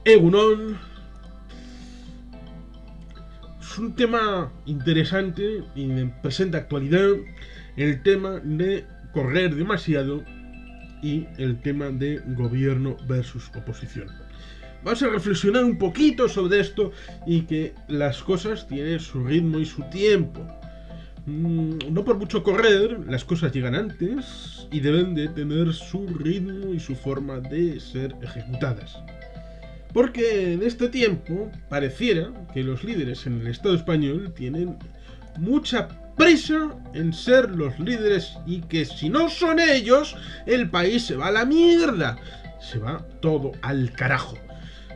Egunon. Es un tema interesante y de presente actualidad, el tema de correr demasiado y el tema de gobierno versus oposición. Vamos a reflexionar un poquito sobre esto y que las cosas tienen su ritmo y su tiempo. No por mucho correr, las cosas llegan antes y deben de tener su ritmo y su forma de ser ejecutadas. Porque en este tiempo pareciera que los líderes en el Estado español tienen mucha prisa en ser los líderes y que si no son ellos, el país se va a la mierda. Se va todo al carajo.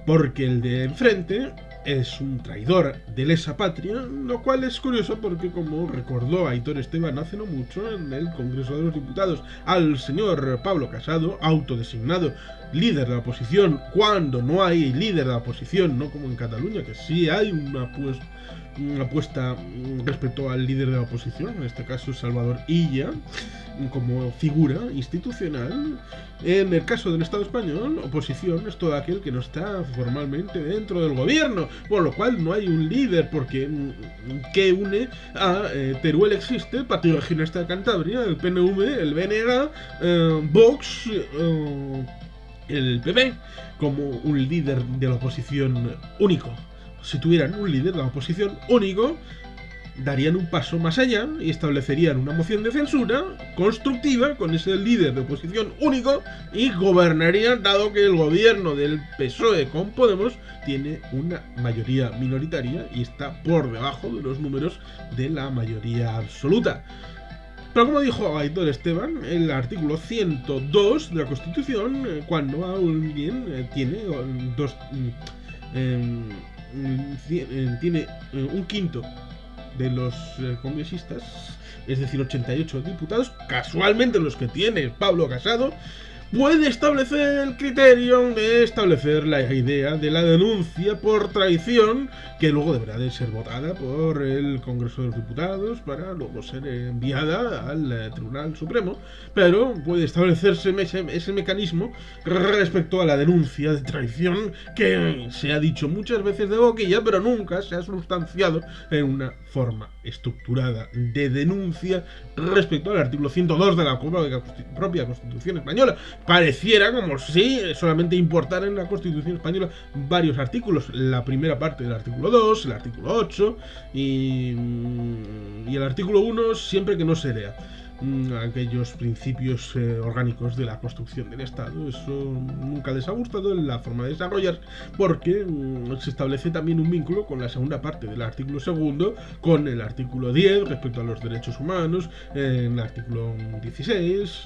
Porque el de enfrente es un traidor de lesa patria, lo cual es curioso porque, como recordó Aitor Esteban hace no mucho en el Congreso de los Diputados al señor Pablo Casado, autodesignado líder de la oposición, cuando no hay líder de la oposición, no como en Cataluña, que sí hay una apuesta respecto al líder de la oposición, en este caso Salvador Illa, como figura institucional. En el caso del Estado español, oposición es todo aquel que no está formalmente dentro del gobierno, por lo cual no hay un líder, porque que une a Teruel existe, el Partido Regionalista de Cantabria, el PNV, el BNG, Vox, el PP, como un líder de la oposición único. Si tuvieran un líder de la oposición único, darían un paso más allá y establecerían una moción de censura constructiva con ese líder de oposición único y gobernarían, dado que el gobierno del PSOE con Podemos tiene una mayoría minoritaria y está por debajo de los números de la mayoría absoluta. Pero como dijo Aitor Esteban, el artículo 102 de la Constitución, cuando alguien tiene tiene un quinto de los congresistas, es decir, 88 diputados, casualmente los que tiene Pablo Casado, puede establecer el criterio de establecer la idea de la denuncia por traición, que luego deberá de ser votada por el Congreso de los Diputados para luego ser enviada al Tribunal Supremo, pero puede establecerse ese mecanismo respecto a la denuncia de traición, que se ha dicho muchas veces de boquilla, pero nunca se ha sustanciado en una forma estructurada de denuncia respecto al artículo 102 de la propia Constitución española. Pareciera como si solamente importara en la Constitución española varios artículos, la primera parte del artículo 2, el artículo 8 y el artículo 1, siempre que no se lea aquellos principios orgánicos de la construcción del Estado. Eso nunca les ha gustado en la forma de desarrollar, porque se establece también un vínculo con la segunda parte del artículo segundo, con el artículo 10 respecto a los derechos humanos, en el artículo 16,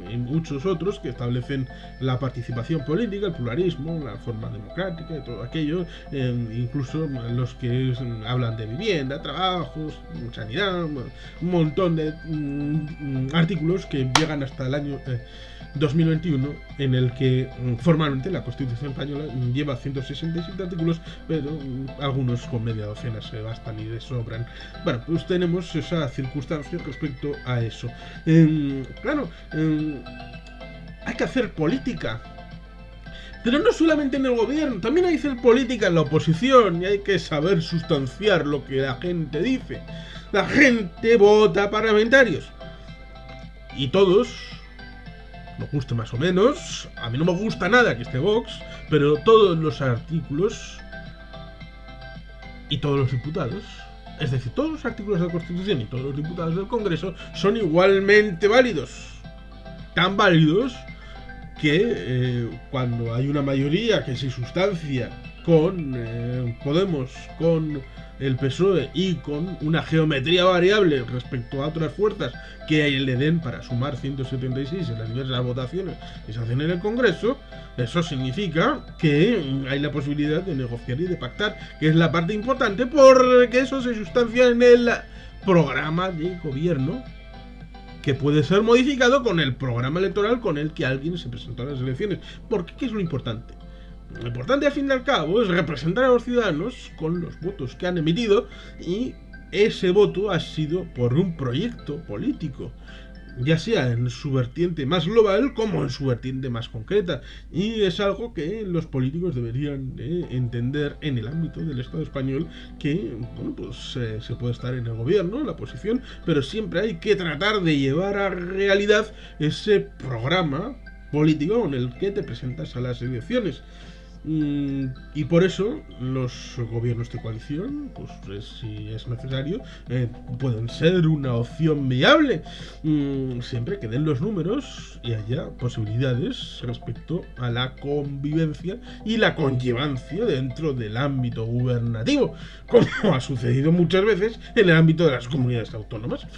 en muchos otros que establecen la participación política, el pluralismo, la forma democrática y todo aquello, incluso los que hablan de vivienda, trabajos, sanidad, un montón de artículos que llegan hasta el año 2021, en el que formalmente la Constitución española lleva 167 artículos, pero algunos con media docena se bastan y de sobran. Bueno, pues tenemos esa circunstancia respecto a eso. Claro, hay que hacer política. Pero no solamente en el gobierno, también hay que hacer política en la oposición y hay que saber sustanciar lo que la gente dice. La gente vota parlamentarios. Y todos, nos gusta más o menos, a mí no me gusta nada que esté Vox, pero todos los artículos y todos los diputados, es decir, todos los artículos de la Constitución y todos los diputados del Congreso son igualmente válidos. Tan válidos que cuando hay una mayoría que se sustancia con Podemos, con el PSOE y con una geometría variable respecto a otras fuerzas que le den para sumar 176 en las diversas votaciones que se hacen en el Congreso, eso significa que hay la posibilidad de negociar y de pactar, que es la parte importante, porque eso se sustancia en el programa de gobierno, que puede ser modificado con el programa electoral con el que alguien se presentó a las elecciones. Porque ¿qué es lo importante? Lo importante, al fin y al cabo, es representar a los ciudadanos con los votos que han emitido, y ese voto ha sido por un proyecto político. ya sea en su vertiente más global como en su vertiente más concreta. Y es algo que los políticos deberían entender en el ámbito del Estado español, que bueno, pues se puede estar en el gobierno, en la oposición, pero siempre hay que tratar de llevar a realidad ese programa político con el que te presentas a las elecciones. Y por eso los gobiernos de coalición, pues si es necesario, pueden ser una opción viable, siempre que den los números y haya posibilidades respecto a la convivencia y la conllevancia dentro del ámbito gubernativo, como ha sucedido muchas veces en el ámbito de las comunidades autónomas.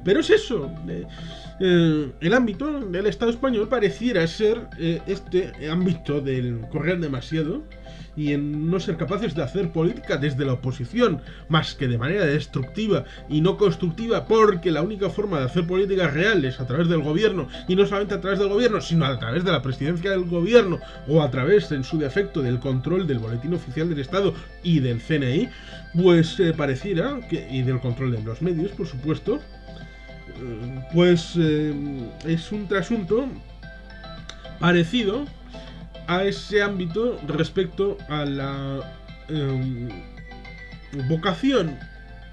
Pero es eso, el ámbito del Estado español pareciera ser este ámbito del correr demasiado y en no ser capaces de hacer política desde la oposición, más que de manera destructiva y no constructiva, porque la única forma de hacer política real es a través del gobierno, y no solamente a través del gobierno, sino a través de la presidencia del gobierno, o a través, en su defecto, del control del Boletín Oficial del Estado y del CNI, pues pareciera que, y del control de los medios, por supuesto, pues es un trasunto parecido a ese ámbito respecto a la vocación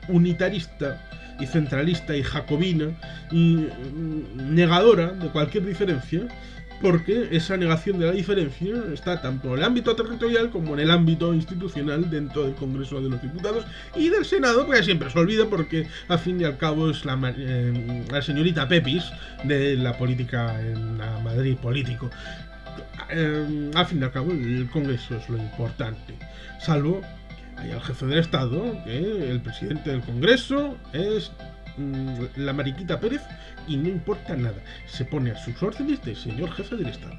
unitarista y centralista y jacobina y negadora de cualquier diferencia, porque esa negación de la diferencia está tanto en el ámbito territorial como en el ámbito institucional dentro del Congreso de los Diputados y del Senado, porque siempre se olvida, porque al fin y al cabo es la señorita Pepis de la política en la Madrid político. Al fin y al cabo el Congreso es lo importante, salvo que vaya el jefe del Estado, que el presidente del Congreso es la Mariquita Pérez y no importa nada, se pone a sus órdenes del señor jefe del Estado.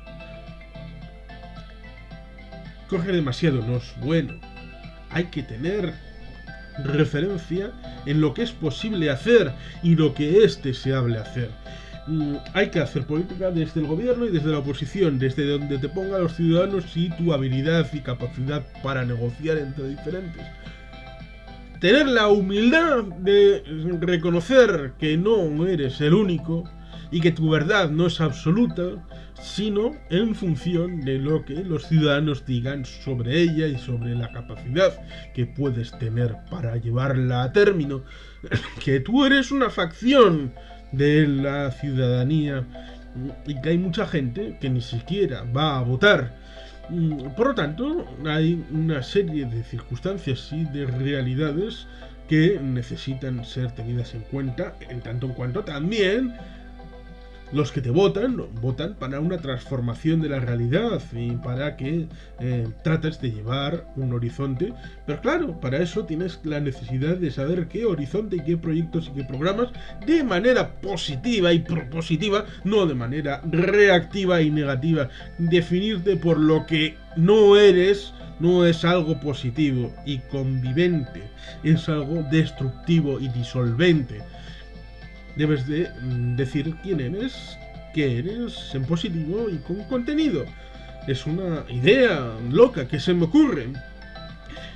Correr demasiado no es bueno, hay que tener referencia en lo que es posible hacer y lo que es deseable hacer. Hay que hacer política desde el gobierno y desde la oposición, desde donde te pongan los ciudadanos y tu habilidad y capacidad para negociar entre diferentes. Tener la humildad de reconocer que no eres el único y que tu verdad no es absoluta, sino en función de lo que los ciudadanos digan sobre ella y sobre la capacidad que puedes tener para llevarla a término. Que tú eres una facción de la ciudadanía y que hay mucha gente que ni siquiera va a votar. Por lo tanto, hay una serie de circunstancias y de realidades que necesitan ser tenidas en cuenta, en tanto en cuanto también los que te votan para una transformación de la realidad y para que trates de llevar un horizonte. Pero claro, para eso tienes la necesidad de saber qué horizonte y qué proyectos y qué programas de manera positiva y propositiva, no de manera reactiva y negativa. Definirte por lo que no eres no es algo positivo y convivente, es algo destructivo y disolvente. Debes de decir quién eres, qué eres, en positivo y con contenido. Es una idea loca que se me ocurre.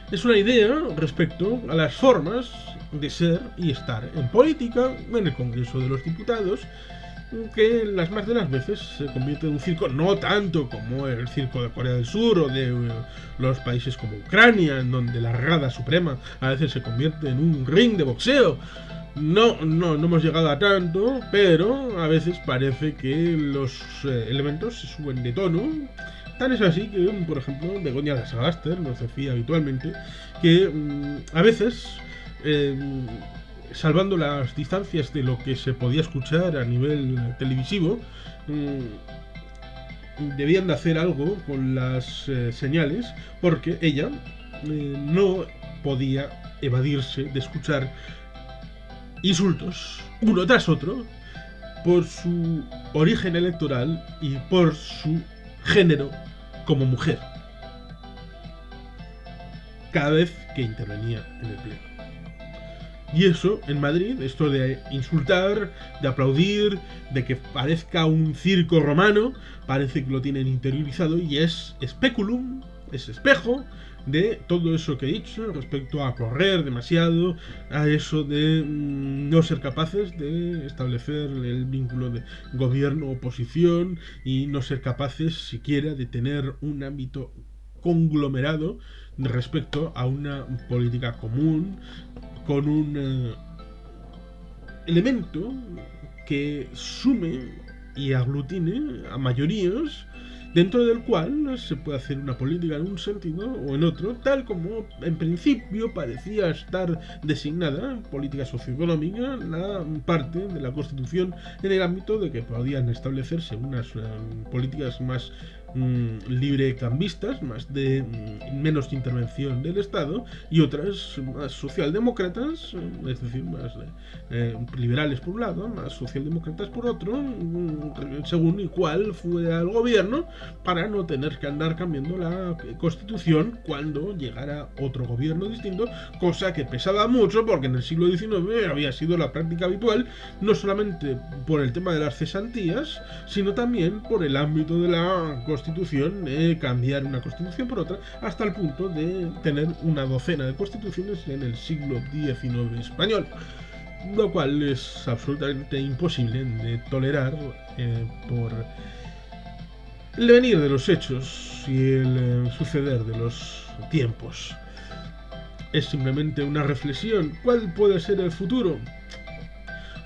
Es una idea respecto a las formas de ser y estar en política, en el Congreso de los Diputados, que las más de las veces se convierte en un circo, no tanto como el circo de Corea del Sur o de los países como Ucrania, en donde la Rada Suprema a veces se convierte en un ring de boxeo. No hemos llegado a tanto, pero a veces parece que los elementos se suben de tono. Tan es así que, por ejemplo, Begoña de Sagaster nos decía habitualmente que a veces, salvando las distancias de lo que se podía escuchar a nivel televisivo, debían de hacer algo con las señales, porque ella no podía evadirse de escuchar insultos, uno tras otro, por su origen electoral y por su género como mujer, cada vez que intervenía en el pleno. Y eso, en Madrid, esto de insultar, de aplaudir, de que parezca un circo romano, parece que lo tienen interiorizado y es speculum, es espejo de todo eso que he dicho respecto a correr demasiado, a eso de no ser capaces de establecer el vínculo de gobierno-oposición y no ser capaces siquiera de tener un ámbito conglomerado respecto a una política común con un elemento que sume y aglutine a mayorías, dentro del cual se puede hacer una política en un sentido o en otro, tal como en principio parecía estar designada política socioeconómica la parte de la Constitución, en el ámbito de que podían establecerse unas políticas más librecambistas, más de menos intervención del Estado, y otras más socialdemócratas, es decir, más liberales por un lado, más socialdemócratas por otro, según y cuál fuera el gobierno, para no tener que andar cambiando la Constitución cuando llegara otro gobierno distinto, cosa que pesaba mucho porque en el siglo XIX había sido la práctica habitual, no solamente por el tema de las cesantías, sino también por el ámbito de la Constitución, cambiar una Constitución por otra, hasta el punto de tener una docena de constituciones en el siglo XIX español, lo cual es absolutamente imposible de tolerar por el devenir de los hechos y el suceder de los tiempos. Es simplemente una reflexión. ¿Cuál puede ser el futuro?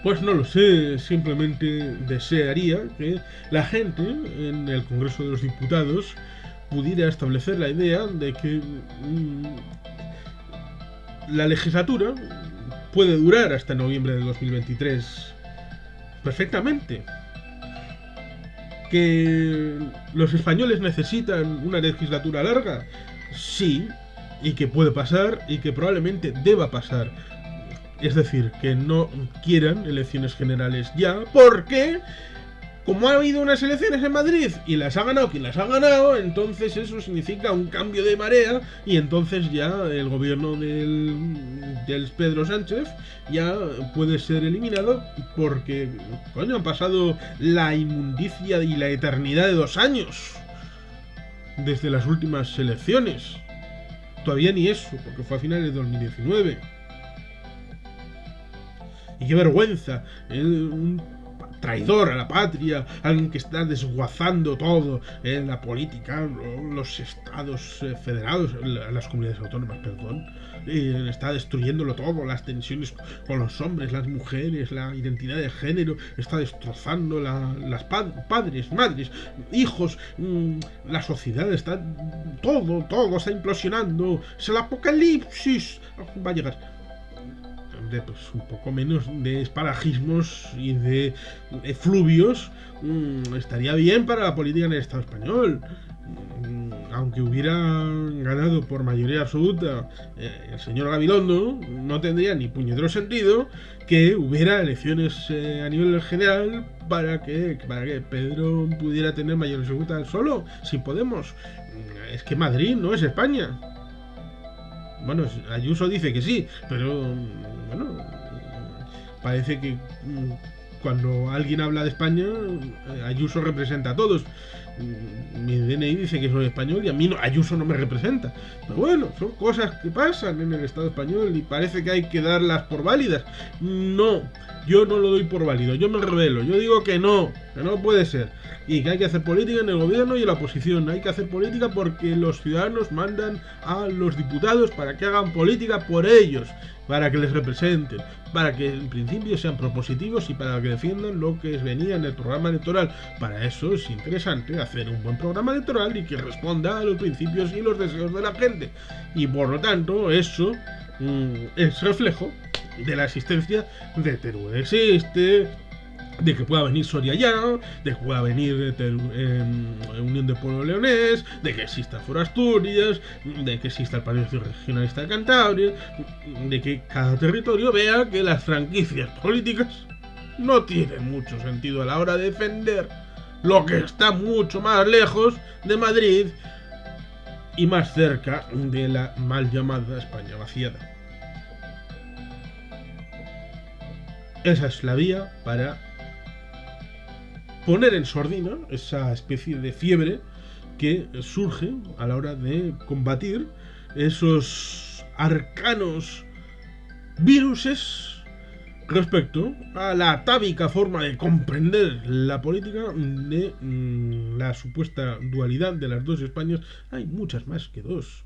Pues no lo sé, simplemente desearía que la gente en el Congreso de los Diputados pudiera establecer la idea de que la legislatura puede durar hasta noviembre de 2023 perfectamente. ¿Que los españoles necesitan una legislatura larga? Sí, y que puede pasar y que probablemente deba pasar. Es decir, que no quieran elecciones generales ya, porque como ha habido unas elecciones en Madrid y las ha ganado quien las ha ganado, entonces eso significa un cambio de marea y entonces ya el gobierno del Pedro Sánchez ya puede ser eliminado porque, coño, han pasado la inmundicia y la eternidad de 2 años desde las últimas elecciones. Todavía ni eso, porque fue a finales de 2019. Y qué vergüenza, un traidor a la patria, alguien que está desguazando todo en la política, los estados federados, las comunidades autónomas, perdón, está destruyéndolo todo, las tensiones con los hombres, las mujeres, la identidad de género, está destrozando las padres, madres, hijos, la sociedad, está todo está implosionando, es el apocalipsis, va a llegar. Pues un poco menos de esparajismos y de efluvios estaría bien para la política en el Estado español. Aunque hubiera ganado por mayoría absoluta el señor Gabilondo, no tendría ni puñetero sentido que hubiera elecciones a nivel general para que Pedro pudiera tener mayoría absoluta solo, si Podemos. Es que Madrid no es España. Bueno, Ayuso dice que sí, pero bueno, parece que cuando alguien habla de España, Ayuso representa a todos. Mi DNI dice que soy español y a mí Ayuso no me representa. Pero bueno, son cosas que pasan en el Estado español y parece que hay que darlas por válidas. No, yo no lo doy por válido, yo me rebelo, yo digo que no puede ser. Y que hay que hacer política en el gobierno y en la oposición. Hay que hacer política porque los ciudadanos mandan a los diputados para que hagan política por ellos, para que les representen, para que en principio sean propositivos y para que defiendan lo que venía en el programa electoral. Para eso es interesante hacer un buen programa electoral y que responda a los principios y los deseos de la gente. Y por lo tanto, eso es reflejo de la existencia de Teruel. Existe, de que pueda venir Soria ya, de que pueda venir Unión de Pueblo Leonés, de que exista Foro Asturias, de que exista el Partido Regionalista de Cantabria, de que cada territorio vea que las franquicias políticas no tienen mucho sentido a la hora de defender lo que está mucho más lejos de Madrid y más cerca de la mal llamada España vaciada. Esa es la vía para poner en sordina esa especie de fiebre que surge a la hora de combatir esos arcanos viruses respecto a la atávica forma de comprender la política de la supuesta dualidad de las dos Españas. Hay muchas más que dos.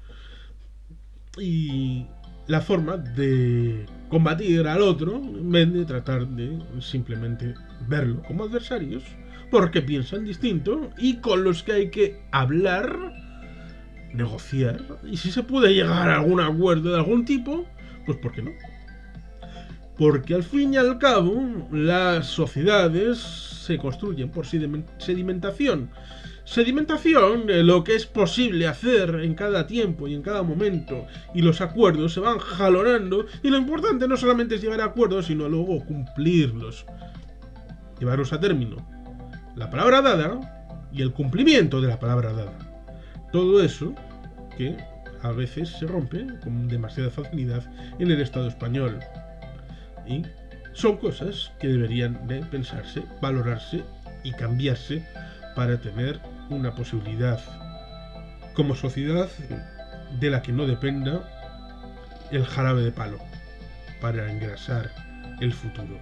Y la forma de combatir al otro en vez de tratar de simplemente verlo como adversarios, porque piensan distinto y con los que hay que hablar, negociar, y si se puede llegar a algún acuerdo de algún tipo, pues ¿por qué no? Porque al fin y al cabo las sociedades se construyen por sedimentación. Sedimentación de lo que es posible hacer en cada tiempo y en cada momento, y los acuerdos se van jalonando, y lo importante no solamente es llegar a acuerdos, sino luego cumplirlos, llevarlos a término. La palabra dada y el cumplimiento de la palabra dada. Todo eso que a veces se rompe con demasiada facilidad en el Estado español. Y son cosas que deberían de pensarse, valorarse y cambiarse para tener una posibilidad como sociedad de la que no dependa el jarabe de palo para engrasar el futuro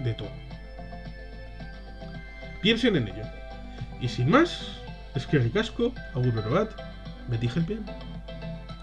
de todo. Piensen en ello. Y sin más, es que ricasco, agur bat, beti jelpean.